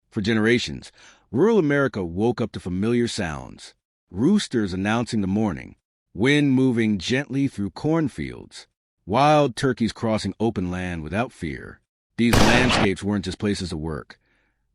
For generations, rural America woke up to familiar sounds. Roosters announcing the morning, wind moving gently through cornfields, wild turkeys crossing open land without fear. These landscapes weren't just places to work.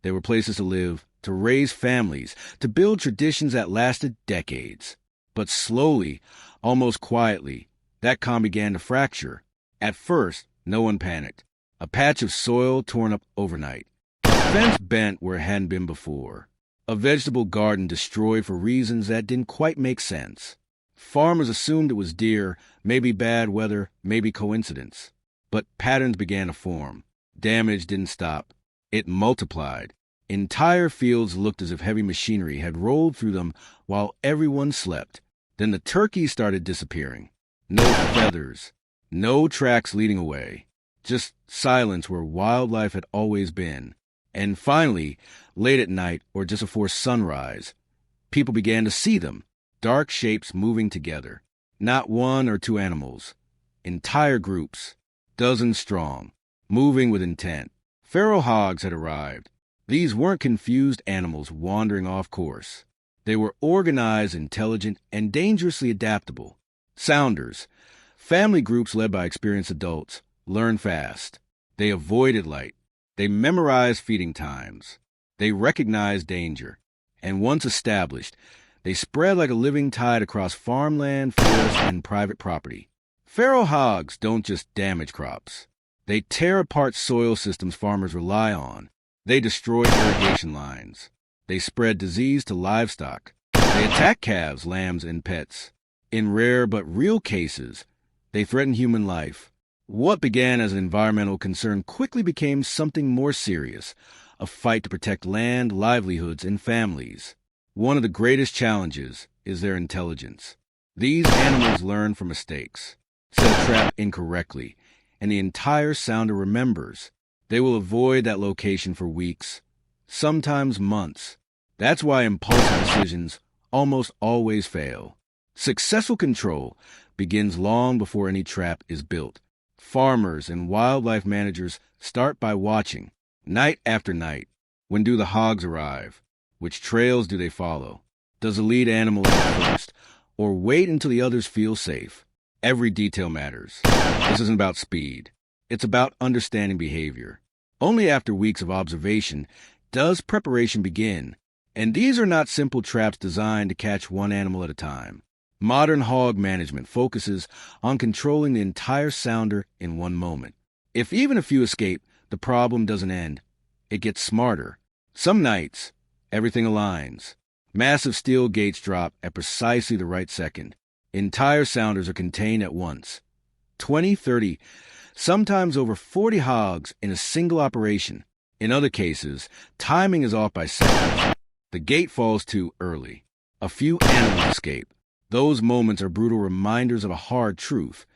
They were places to live, to raise families, to build traditions that lasted decades. But slowly, almost quietly, that calm began to fracture. At first, no one panicked. A patch of soil torn up overnight. A fence bent where it hadn't been before. A vegetable garden destroyed for reasons that didn't quite make sense. Farmers assumed it was deer, maybe bad weather, maybe coincidence. But patterns began to form. Damage didn't stop. It multiplied. Entire fields looked as if heavy machinery had rolled through them while everyone slept. Then the turkeys started disappearing. No feathers. No tracks leading away. Just silence where wildlife had always been. And finally, late at night or just before sunrise, people began to see them. Dark shapes moving together. Not one or two animals. Entire groups. Dozens strong. Moving with intent. Feral hogs had arrived. These weren't confused animals wandering off course. They were organized, intelligent, and dangerously adaptable. Sounders. Family groups led by experienced adults. Learn fast. They avoided light. They memorized feeding times. They recognized danger. And once established, they spread like a living tide across farmland, forest, and private property. Feral hogs don't just damage crops. They tear apart soil systems farmers rely on. They destroy irrigation lines. They spread disease to livestock. They attack calves, lambs, and pets. In rare but real cases, they threaten human life. What began as an environmental concern quickly became something more serious, a fight to protect land, livelihoods, and families. One of the greatest challenges is their intelligence. These animals learn from mistakes, set a trap incorrectly, and the entire sounder remembers. They will avoid that location for weeks, sometimes months. That's why impulsive decisions almost always fail. Successful control begins long before any trap is built. Farmers and wildlife managers start by watching, night after night. When do the hogs arrive? Which trails do they follow? Does the lead animal enter first, or wait until the others feel safe? Every detail matters. This isn't about speed. It's about understanding behavior. Only after weeks of observation does preparation begin, and these are not simple traps designed to catch one animal at a time. Modern hog management focuses on controlling the entire sounder in one moment. If even a few escape, the problem doesn't end. It gets smarter. Some nights, everything aligns. Massive steel gates drop at precisely the right second. Entire sounders are contained at once. 20, 30, sometimes over 40 hogs in a single operation. In other cases, timing is off by seconds. The gate falls too early. A few animals escape. Those moments are brutal reminders of a hard truth.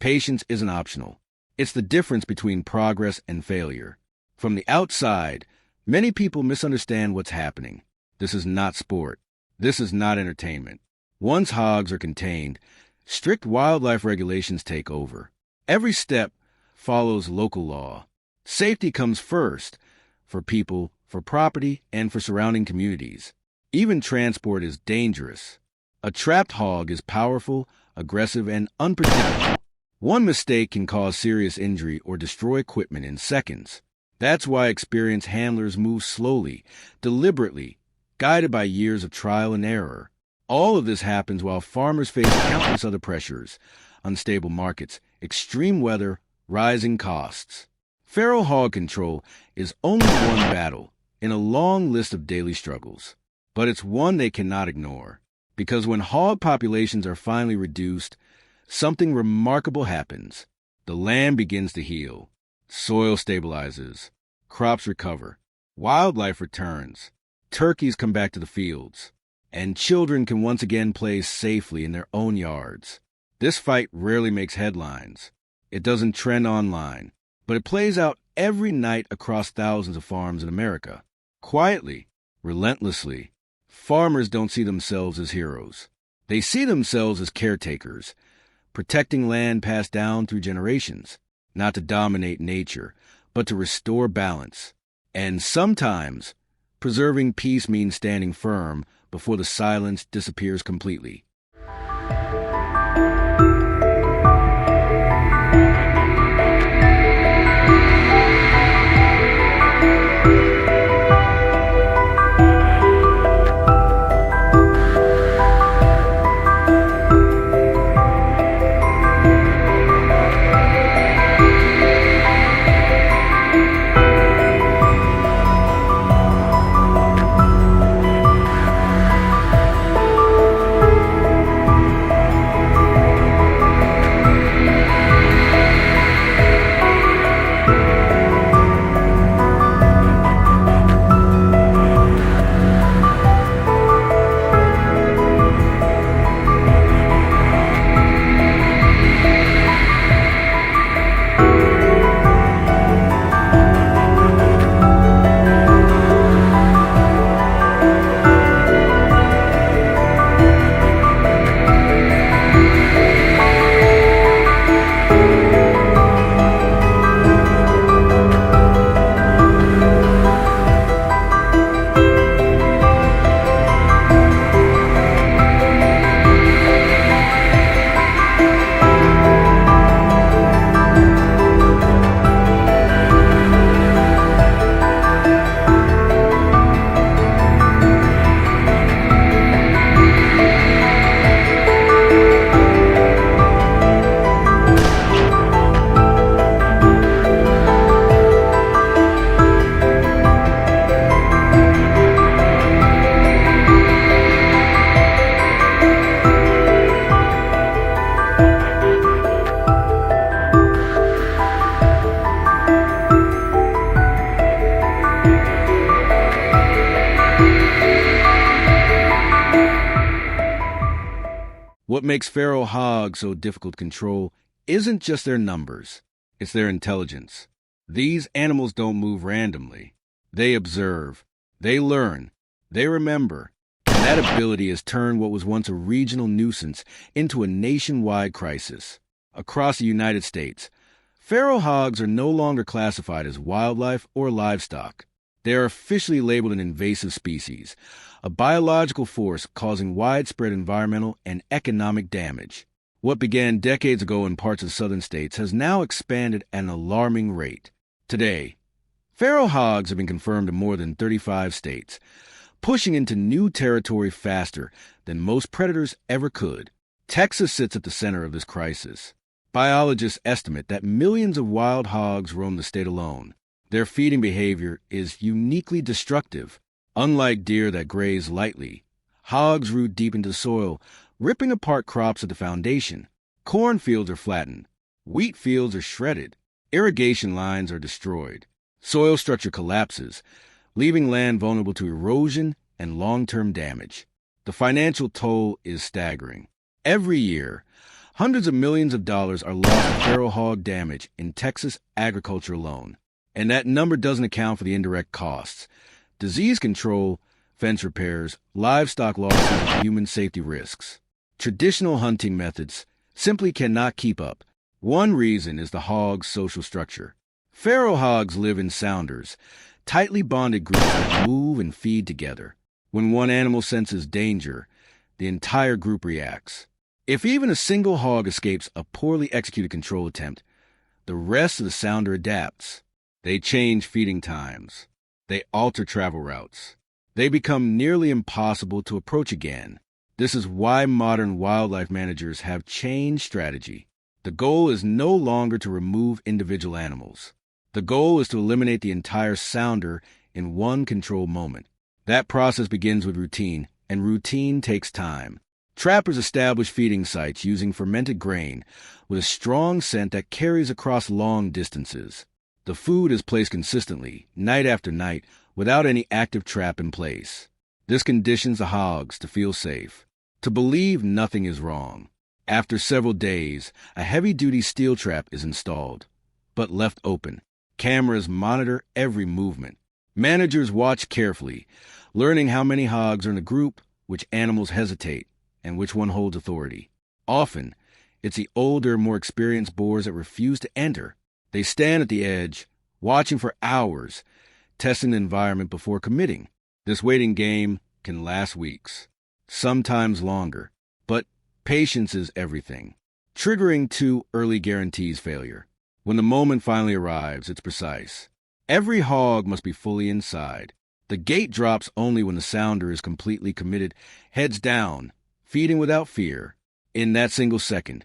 Patience isn't optional. It's the difference between progress and failure. From the outside, many people misunderstand what's happening. This is not sport. This is not entertainment. Once hogs are contained, strict wildlife regulations take over. Every step follows local law. Safety comes first for people, for property, and for surrounding communities. Even transport is dangerous. A trapped hog is powerful, aggressive, and unpredictable. One mistake can cause serious injury or destroy equipment in seconds. That's why experienced handlers move slowly, deliberately, guided by years of trial and error. All of this happens while farmers face countless other pressures: unstable markets, extreme weather, rising costs. Feral hog control is only one battle in a long list of daily struggles, but it's one they cannot ignore. Because when hog populations are finally reduced, something remarkable happens. The land begins to heal. Soil stabilizes. Crops recover. Wildlife returns. Turkeys come back to the fields. And children can once again play safely in their own yards. This fight rarely makes headlines. It doesn't trend online. But it plays out every night across thousands of farms in America. Quietly, relentlessly. Farmers don't see themselves as heroes. They see themselves as caretakers, protecting land passed down through generations, not to dominate nature, but to restore balance. And sometimes Preserving peace means standing firm before the silence disappears completely. What makes feral hogs so difficult to control isn't just their numbers, it's their intelligence. These animals don't move randomly. They observe, they learn, they remember. And that ability has turned what was once a regional nuisance into a nationwide crisis. Across the United States, feral hogs are no longer classified as wildlife or livestock. They are officially labeled an invasive species, a biological force causing widespread environmental and economic damage. What began decades ago in parts of southern states has now expanded at an alarming rate. Today, feral hogs have been confirmed in more than 35 states, pushing into new territory faster than most predators ever could. Texas sits at the center of this crisis. Biologists estimate that millions of wild hogs roam the state alone. Their feeding behavior is uniquely destructive. Unlike deer that graze lightly, hogs root deep into the soil, ripping apart crops at the foundation. Cornfields are flattened. Wheat fields are shredded. Irrigation lines are destroyed. Soil structure collapses, leaving land vulnerable to erosion and long-term damage. The financial toll is staggering. Every year, hundreds of millions of dollars are lost to feral hog damage in Texas agriculture alone. And that number doesn't account for the indirect costs. Disease control, fence repairs, livestock losses, and human safety risks. Traditional hunting methods simply cannot keep up. One reason is the hog's social structure. Feral hogs live in sounders, tightly bonded groups that move and feed together. When one animal senses danger, the entire group reacts. If even a single hog escapes a poorly executed control attempt, the rest of the sounder adapts. They change feeding times. They alter travel routes. They become nearly impossible to approach again. This is why modern wildlife managers have changed strategy. The goal is no longer to remove individual animals. The goal is to eliminate the entire sounder in one controlled moment. That process begins with routine, and routine takes time. Trappers establish feeding sites using fermented grain with a strong scent that carries across long distances. The food is placed consistently, night after night, without any active trap in place. This conditions the hogs to feel safe, to believe nothing is wrong. After several days, a heavy-duty steel trap is installed, but left open. Cameras monitor every movement. Managers watch carefully, learning how many hogs are in a group, which animals hesitate, and which one holds authority. Often, it's the older, more experienced boars that refuse to enter. They stand at the edge, watching for hours, testing the environment before committing. This waiting game can last weeks, sometimes longer, but patience is everything. Triggering too early guarantees failure. When the moment finally arrives, it's precise. Every hog must be fully inside. The gate drops only when the sounder is completely committed, heads down, feeding without fear. In that single second,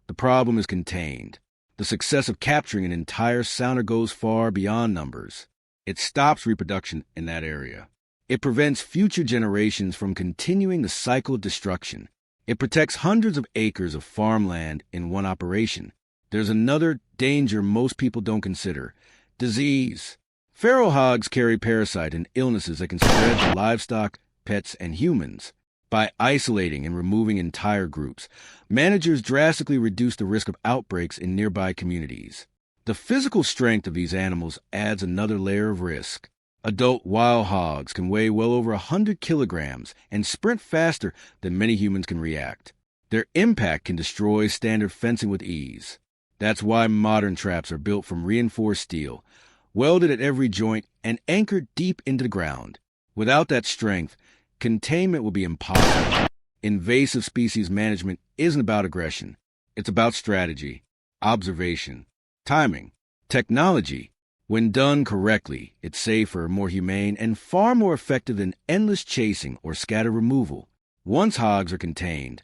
the problem is contained. The success of capturing an entire sounder goes far beyond numbers. It stops reproduction in that area. It prevents future generations from continuing the cycle of destruction. It protects hundreds of acres of farmland in one operation. There's another danger most people don't consider: disease. Feral hogs carry parasites and illnesses that can spread to livestock, pets, and humans. By isolating and removing entire groups, managers drastically reduce the risk of outbreaks in nearby communities. The physical strength of these animals adds another layer of risk. Adult wild hogs can weigh well over 100 kilograms and sprint faster than many humans can react. Their impact can destroy standard fencing with ease. That's why modern traps are built from reinforced steel, welded at every joint and anchored deep into the ground. Without that strength, containment will be impossible. Invasive species management isn't about aggression. It's about strategy, observation, timing, technology. When done correctly, it's safer, more humane, and far more effective than endless chasing or scatter removal. Once hogs are contained,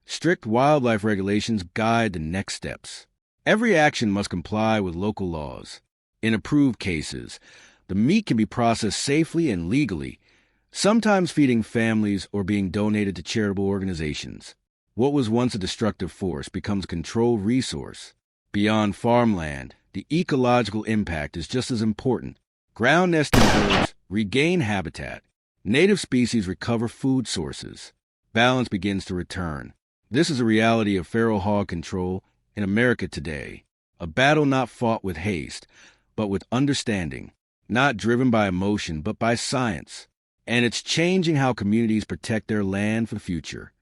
strict wildlife regulations guide the next steps. Every action must comply with local laws. In approved cases, the meat can be processed safely and legally, sometimes feeding families or being donated to charitable organizations. What was once a destructive force becomes a controlled resource. Beyond farmland, the ecological impact is just as important. Ground nesting birds regain habitat. Native species recover food sources. Balance begins to return. This is a reality of feral hog control in America today. A battle not fought with haste, but with understanding. Not driven by emotion, but by science. And it's changing how communities protect their land for the future.